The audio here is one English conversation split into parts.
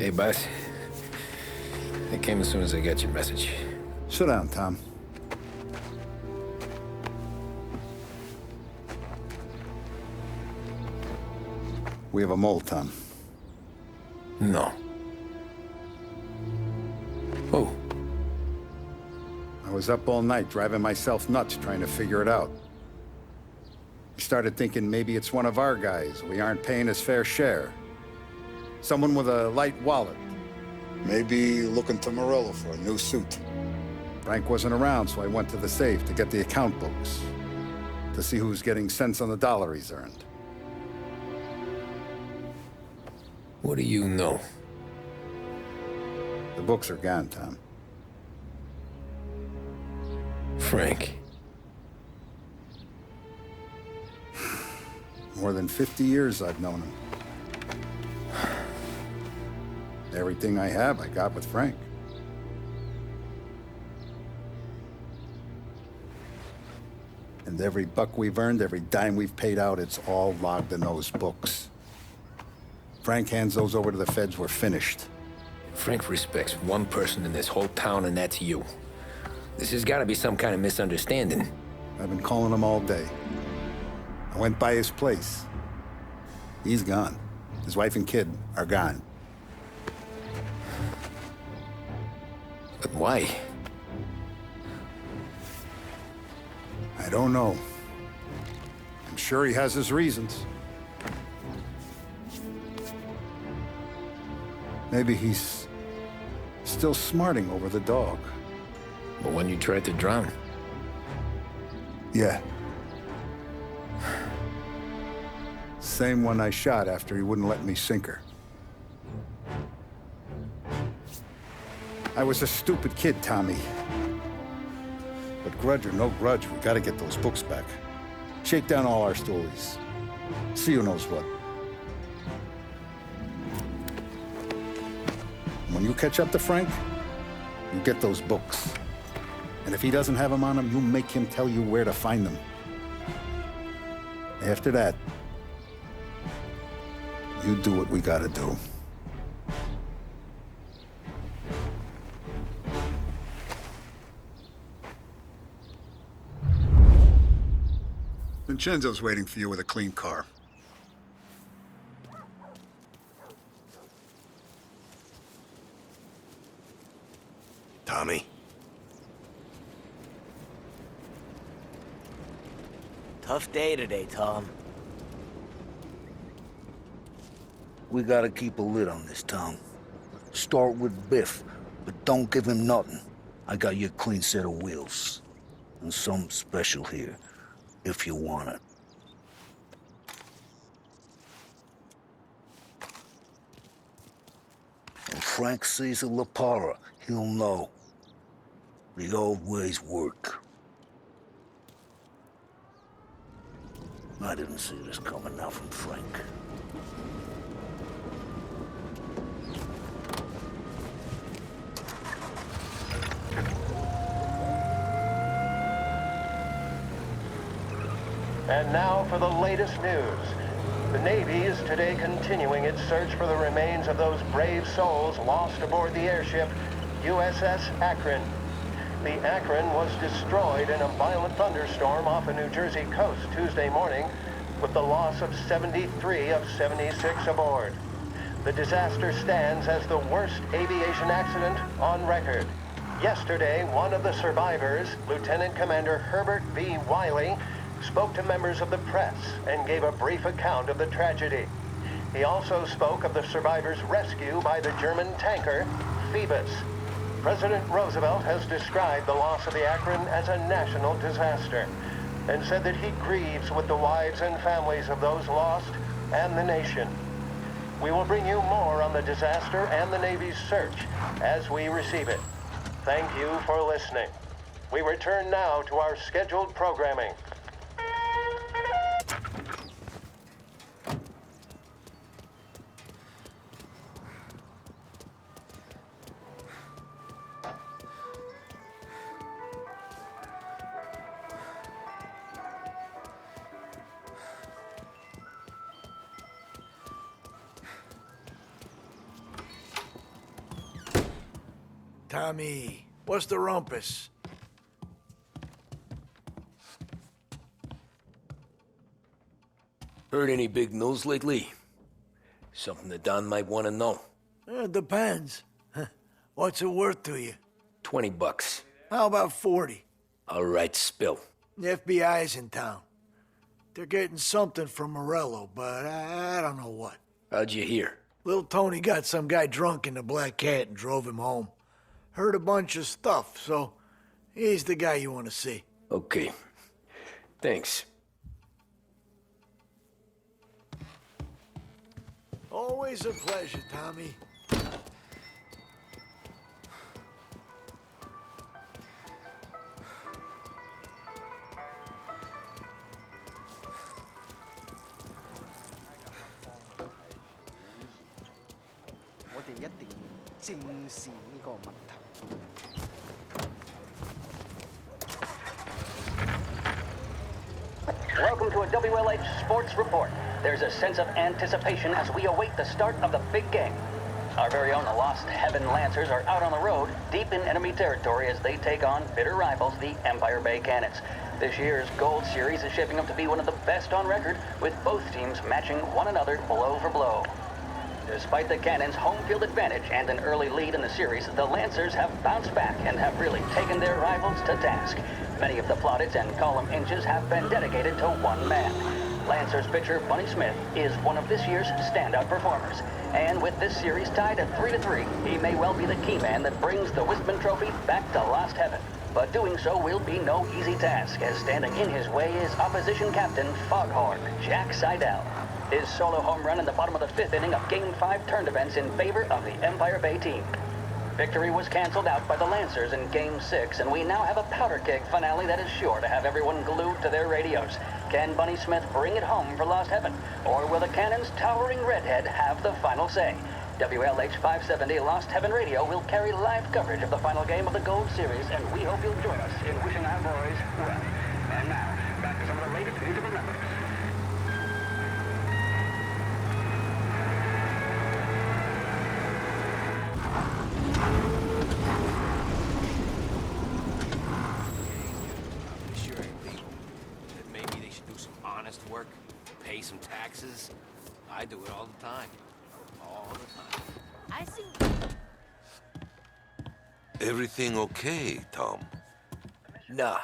Hey, boss. I came as soon as I got your message. Sit down, Tom. We have a mole, Tom. No. Oh. I was up all night driving myself nuts trying to figure it out. I started thinking maybe it's one of our guys. We aren't paying his fair share. Someone with a light wallet. Maybe looking to Morello for a new suit. Frank wasn't around, so I went to the safe to get the account books. To see who's getting cents on the dollar he's earned. What do you know? The books are gone, Tom. Frank. More than 50 years I've known him. Everything I have, I got with Frank. And every buck we've earned, every dime we've paid out, it's all logged in those books. Frank hands those over to the feds, we're finished. Frank respects one person in this whole town, and that's you. This has got to be some kind of misunderstanding. I've been calling him all day. I went by his place. He's gone. His wife and kid are gone. But why? I don't know. I'm sure he has his reasons. Maybe he's still smarting over the dog. But when you tried to drown? Yeah. Same one I shot after he wouldn't let me sink her. I was a stupid kid, Tommy. But grudge or no grudge, we gotta get those books back. Shake down all our stories. See who knows what. When you catch up to Frank, you get those books. And if he doesn't have them on him, you make him tell you where to find them. After that, you do what we gotta do. Vincenzo's waiting for you with a clean car. Tommy? Tough day today, Tom. We gotta keep a lid on this town. Start with Biff, but don't give him nothing. I got you a clean set of wheels. And something special here, if you want it. When Frank sees a La Parra, he'll know. The old ways work. I didn't see this coming now from Frank. And now for the latest news. The Navy is today continuing its search for the remains of those brave souls lost aboard the airship USS Akron. The Akron was destroyed in a violent thunderstorm off the New Jersey coast Tuesday morning, with the loss of 73 of 76 aboard. The disaster stands as the worst aviation accident on record. Yesterday, one of the survivors, Lieutenant Commander Herbert V. Wiley, spoke to members of the press and gave a brief account of the tragedy. He also spoke of the survivors' rescue by the German tanker, Phoebus. President Roosevelt has described the loss of the Akron as a national disaster and said that he grieves with the wives and families of those lost and the nation. We will bring you more on the disaster and the Navy's search as we receive it. Thank you for listening. We return now to our scheduled programming. Tommy, what's the rumpus? Heard any big news lately? Something the Don might want to know. It depends. What's it worth to you? $20. How about 40? All right, spill. The FBI's in town. They're getting something from Morello, but I don't know what. How'd you hear? Little Tony got some guy drunk in the Black Cat and drove him home. Heard a bunch of stuff, so he's the guy you want to see. Okay. Thanks. Always a pleasure, Tommy. Welcome to a WLH Sports Report. There's a sense of anticipation as we await the start of the big game. Our very own Lost Heaven Lancers are out on the road, deep in enemy territory as they take on bitter rivals, the Empire Bay Cannons. This year's Gold Series is shaping up to be one of the best on record, with both teams matching one another blow for blow. Despite the Cannons' home field advantage and an early lead in the series, the Lancers have bounced back and have really taken their rivals to task. Many of the plaudits and column inches have been dedicated to one man. Lancers pitcher Bunny Smith is one of this year's standout performers. And with this series tied at 3-3, he may well be the key man that brings the Wispman Trophy back to Lost Heaven. But doing so will be no easy task, as standing in his way is opposition captain Foghorn Jack Seidel. His solo home run in the bottom of the fifth inning of Game 5 turned events in favor of the Empire Bay team. Victory was canceled out by the Lancers in Game 6, and we now have a powder keg finale that is sure to have everyone glued to their radios. Can Bunny Smith bring it home for Lost Heaven, or will the Cannon's towering redhead have the final say? WLH 570 Lost Heaven Radio will carry live coverage of the final game of the Gold Series, and we hope you'll join us in wishing our boys well. And now, back to some of the latest news of the members. Work, pay some taxes. I do it all the time. All the time. I see. Everything okay, Tom? Nah,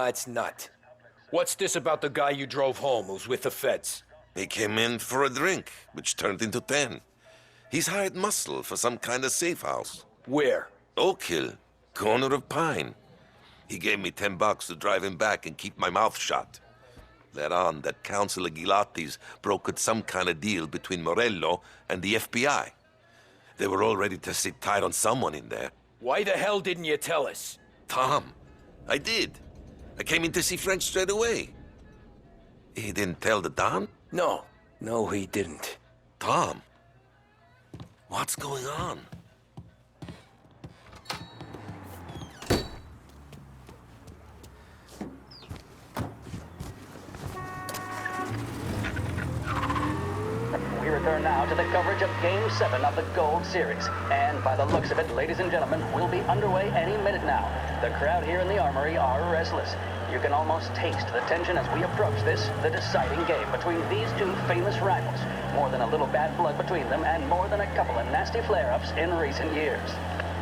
it's not. What's this about the guy you drove home who's with the feds? He came in for a drink, which turned into 10. He's hired muscle for some kind of safe house. Where? Oak Hill, corner of Pine. He gave me $10 to drive him back and keep my mouth shut. Let on that Councilor Gilatti's brokered some kind of deal between Morello and the FBI. They were all ready to sit tight on someone in there. Why the hell didn't you tell us? Tom, I did. I came in to see French straight away. He didn't tell the Don? No, he didn't. Tom, what's going on? We return now to the coverage of Game 7 of the Gold Series. And by the looks of it, ladies and gentlemen, we'll be underway any minute now. The crowd here in the Armory are restless. You can almost taste the tension as we approach this, the deciding game between these two famous rivals. More than a little bad blood between them, and more than a couple of nasty flare-ups in recent years.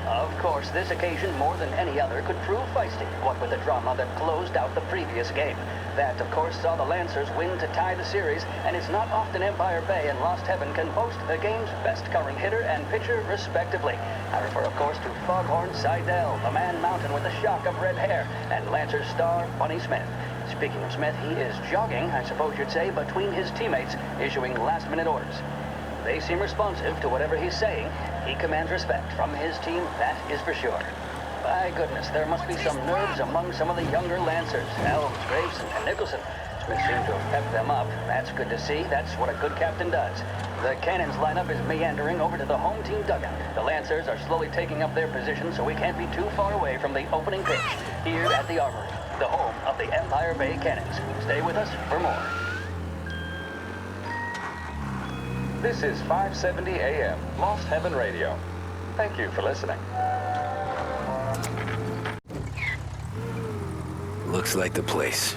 Of course, this occasion, more than any other, could prove feisty, what with the drama that closed out the previous game. That, of course, saw the Lancers win to tie the series, and it's not often Empire Bay and Lost Heaven can boast the game's best covering hitter and pitcher, respectively. I refer, of course, to Foghorn Seidel, the man mountain with a shock of red hair, and Lancers star Bunny Smith. Speaking of Smith, he is jogging, I suppose you'd say, between his teammates, issuing last-minute orders. They seem responsive to whatever he's saying. He commands respect from his team, that is for sure. By goodness, there must be some nerves among some of the younger Lancers. Elms, Grayson, and Nicholson. Smith seemed to have pepped them up. That's good to see. That's what a good captain does. The Cannons lineup is meandering over to the home team dugout. The Lancers are slowly taking up their position, so we can't be too far away from the opening pitch here at the Armory, the home of the Empire Bay Cannons. Stay with us for more. This is 570 AM, Lost Heaven Radio. Thank you for listening. Looks like the place.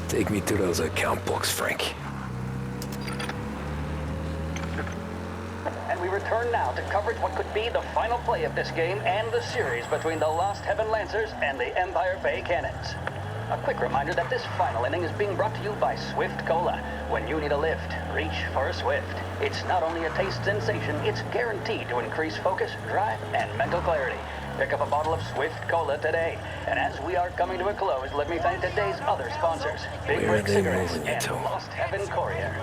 Take me to those account books, Frank. And we return now to coverage what could be the final play of this game and the series between the Lost Heaven Lancers and the Empire Bay Cannons. A quick reminder that this final inning is being brought to you by Swift Cola. When you need a lift, reach for a Swift. It's not only a taste sensation, it's guaranteed to increase focus, drive, and mental clarity. Pick up a bottle of Swift Cola today. And as we are coming to a close, let me thank today's other sponsors, Big Where are Break they Cigarettes moving you and to? Lost Heaven Courier.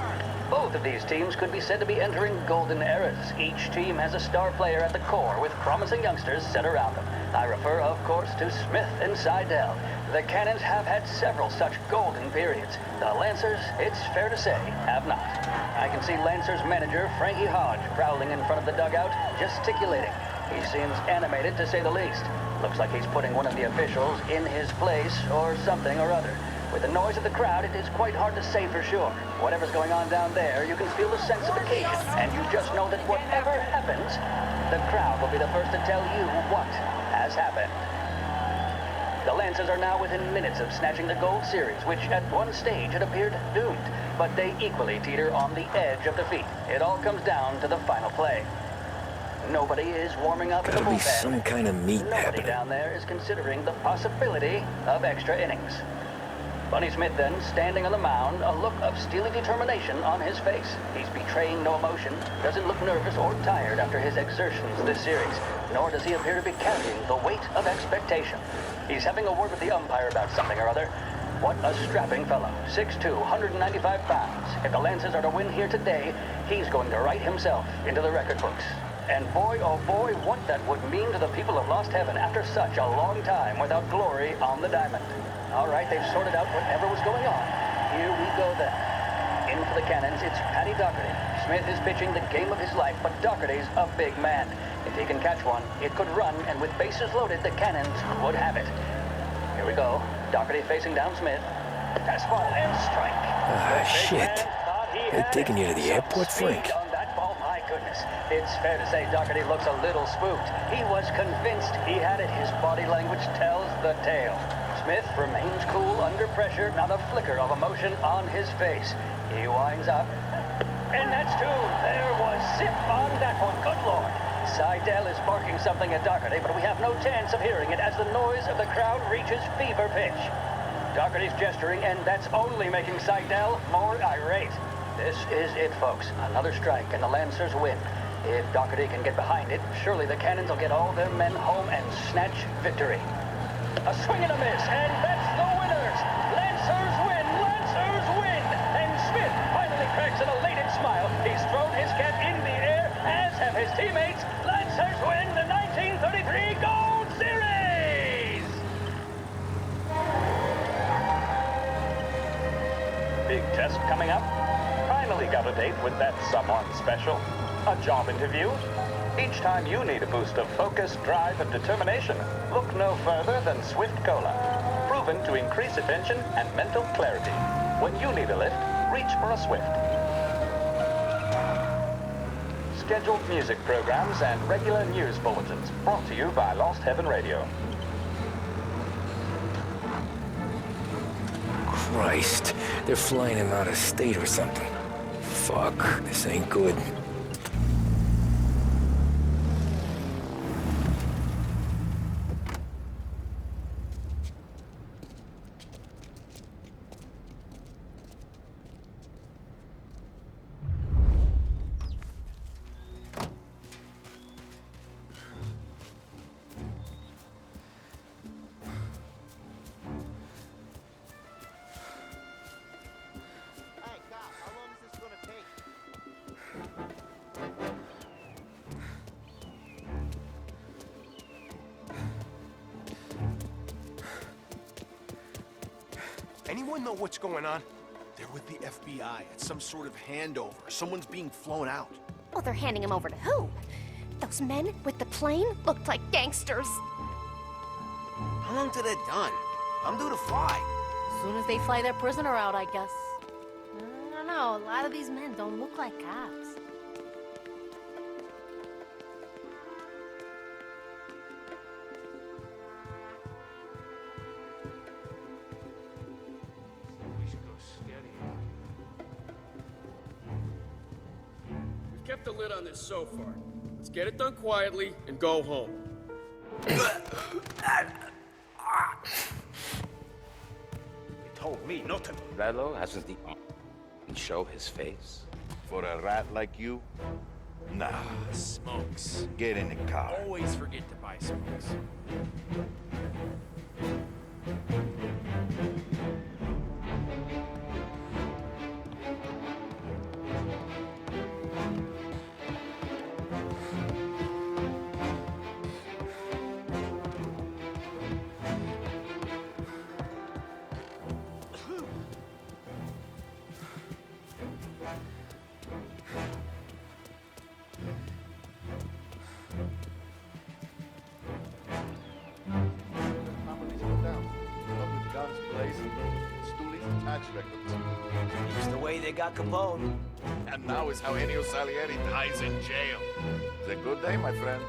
Both of these teams could be said to be entering golden eras. Each team has a star player at the core with promising youngsters set around them. I refer, of course, to Smith and Seidel. The Cannons have had several such golden periods. The Lancers, it's fair to say, have not. I can see Lancers manager Frankie Hodge prowling in front of the dugout, gesticulating. He seems animated, to say the least. Looks like he's putting one of the officials in his place, or something or other. With the noise of the crowd, it is quite hard to say for sure. Whatever's going on down there, you can feel the sense of occasion, and you just know that whatever happens, the crowd will be the first to tell you what has happened. The Lancers are now within minutes of snatching the Gold Series, which at one stage had appeared doomed, but they equally teeter on the edge of defeat. It all comes down to the final play. Nobody is warming up in the Gotta be bullpen. some kind of meat Nobody happening. down there is considering the possibility of extra innings. Bunny Smith then, standing on the mound, a look of steely determination on his face. He's betraying no emotion, doesn't look nervous or tired after his exertions this series, nor does he appear to be carrying the weight of expectation. He's having a word with the umpire about something or other. What a strapping fellow, 6'2", 195 pounds. If the Lancers are to win here today, he's going to write himself into the record books. And boy, oh boy, what that would mean to the people of Lost Heaven after such a long time without glory on the diamond. All right, they've sorted out whatever was going on. Here we go then. In for the Cannons, it's Paddy Doherty. Smith is pitching the game of his life, but Doherty's a big man. If he can catch one, it could run, and with bases loaded, the Cannons would have it. Here we go. Doherty facing down Smith. Fastball and strike. Ah, shit. They're taking you to the airport, Frank. On that ball, my goodness. It's fair to say Doherty looks a little spooked. He was convinced he had it. His body language tells the tale. Smith remains cool under pressure, not a flicker of emotion on his face. He winds up. And that's two. There was zip on that one. Good Lord. Seidel is barking something at Doherty, but we have no chance of hearing it as the noise of the crowd reaches fever pitch. Doherty's gesturing, and that's only making Seidel more irate. This is it, folks. Another strike, and the Lancers win. If Doherty can get behind it, surely the Cannons will get all their men home and snatch victory. A swing and a miss, and that's the winners! Lancers win! Lancers win! And Smith finally cracks an elated smile. He's thrown his cap in the air, as have his teammates. Lancers win the 1933 Gold Series! Big test coming up. Finally got a date with that someone special. A job interview. Each time you need a boost of focus, drive, and determination, look no further than Swift Cola. Proven to increase attention and mental clarity. When you need a lift, reach for a Swift. Scheduled music programs and regular news bulletins brought to you by Lost Heaven Radio. Christ, they're flying him out of state or something. Fuck, this ain't good. anyone know what's going on? They're with the FBI. It's some sort of handover. Someone's being flown out. Well, they're handing him over to who? Those men with the plane looked like gangsters. How long till they're done? I'm due to fly. As soon as they fly their prisoner out, I guess. I don't know, a lot of these men don't look like cops. We should go steady. We've kept the lid on this so far. Let's get it done quietly and go home. Told me not to. Rello hasn't the and show his face. For a rat like you? Nah. Smokes. Get in the car. Always forget to buy smokes. It's the way they got Capone. And now is how Ennio Salieri dies in jail. It's a good day, my friend.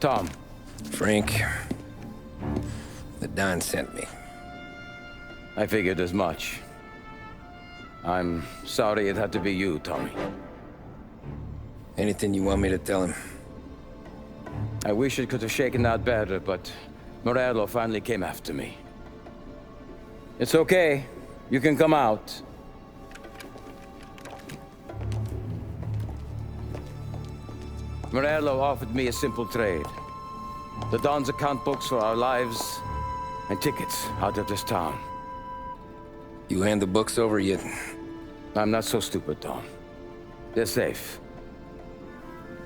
Tom. Frank, the Don sent me. I figured as much. I'm sorry it had to be you, Tommy. Anything you want me to tell him? I wish it could have shaken out better, but Morello finally came after me. It's okay. You can come out. Morello offered me a simple trade. The Don's account books for our lives and tickets out of this town. You hand the books over yet? I'm not so stupid, Don. They're safe.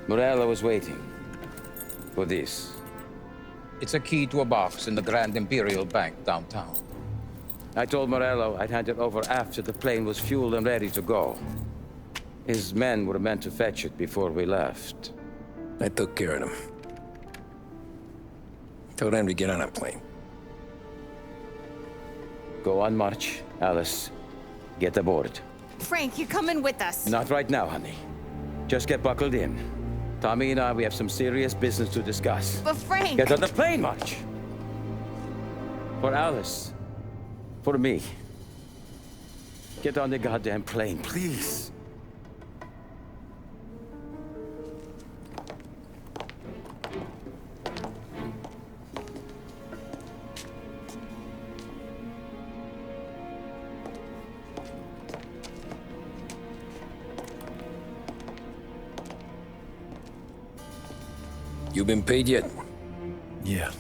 Morello was waiting for this. It's a key to a box in the Grand Imperial Bank downtown. I told Morello I'd hand it over after the plane was fueled and ready to go. His men were meant to fetch it before we left. I took care of them. Told them to get on a plane. Go on, March. Alice, get aboard. Frank, you're coming with us. Not right now, honey. Just get buckled in. Tommy and I, we have some serious business to discuss. But Frank... Get on the plane, March! For Alice. For me. Get on the goddamn plane, please. You been paid yet? Yeah.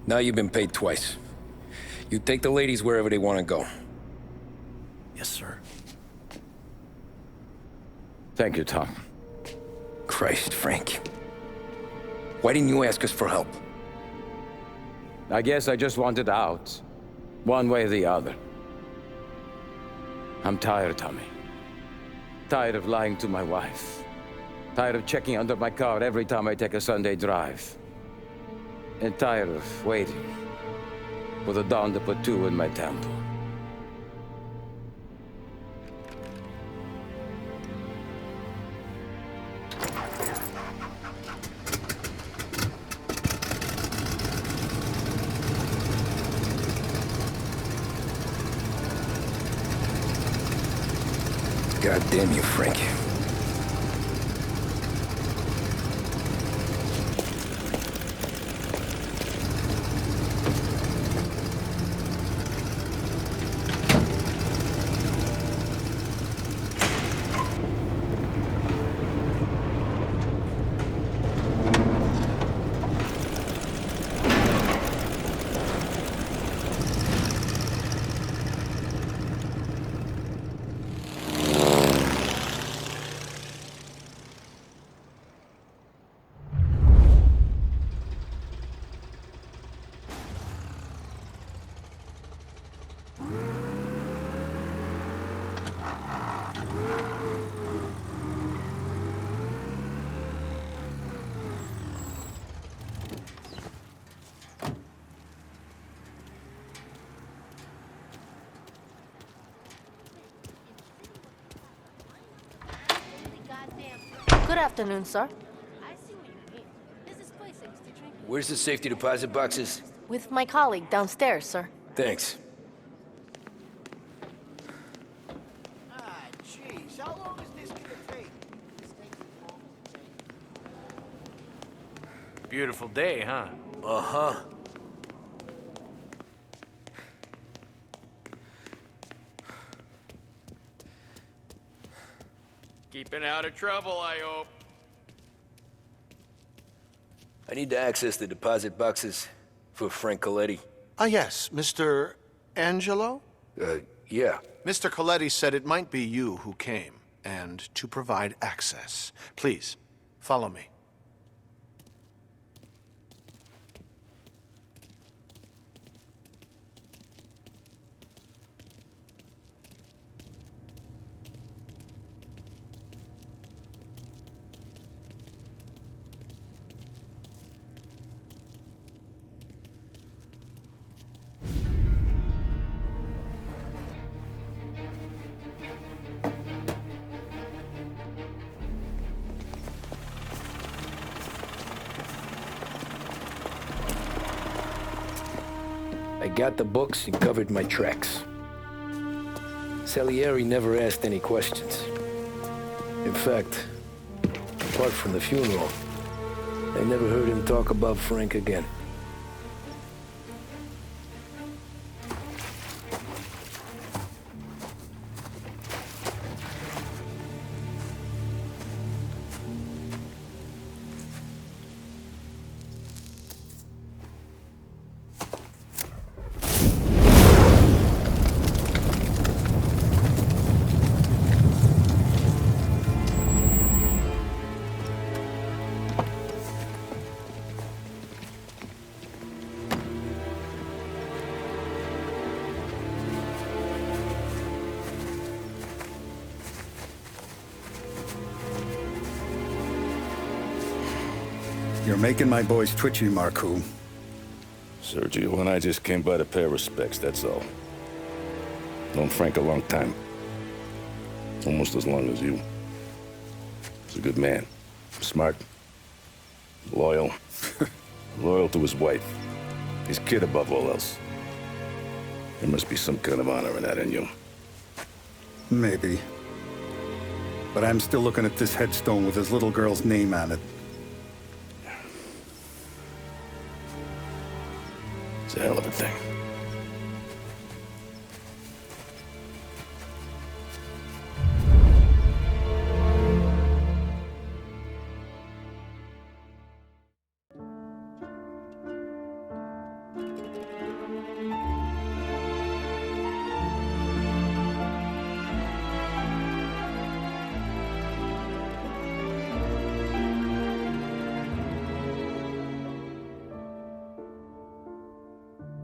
Now you've been paid twice. You take the ladies wherever they want to go. Yes, sir. Thank you, Tom. Christ, Frank. Why didn't you ask us for help? I guess I just wanted out. One way or the other. I'm tired, Tommy. Tired of lying to my wife. Tired of checking under my car every time I take a Sunday drive. And tired of waiting for the dawn to put two in my temple. God damn you, Frank. Good afternoon, sir. Where's the safety deposit boxes? With my colleague downstairs, sir. Thanks. Jeez, how long is this gonna take? Beautiful day, huh? Uh-huh. Keeping out of trouble, I hope. I need to access the deposit boxes for Frank Coletti. Yes, Mr. Angelo? Yeah. Mr. Coletti said it might be you who came, and to provide access. Please, follow me. I got the books and covered my tracks. Salieri never asked any questions. In fact, apart from the funeral, I never heard him talk about Frank again. You're making my boys twitchy, Marcoux. Sergio and I just came by to pay our respects, that's all. Known Frank a long time. Almost as long as you. He's a good man. Smart. Loyal. Loyal to his wife. His kid above all else. There must be some kind of honor in that in you. Maybe. But I'm still looking at this headstone with his little girl's name on it. It's a hell of a thing.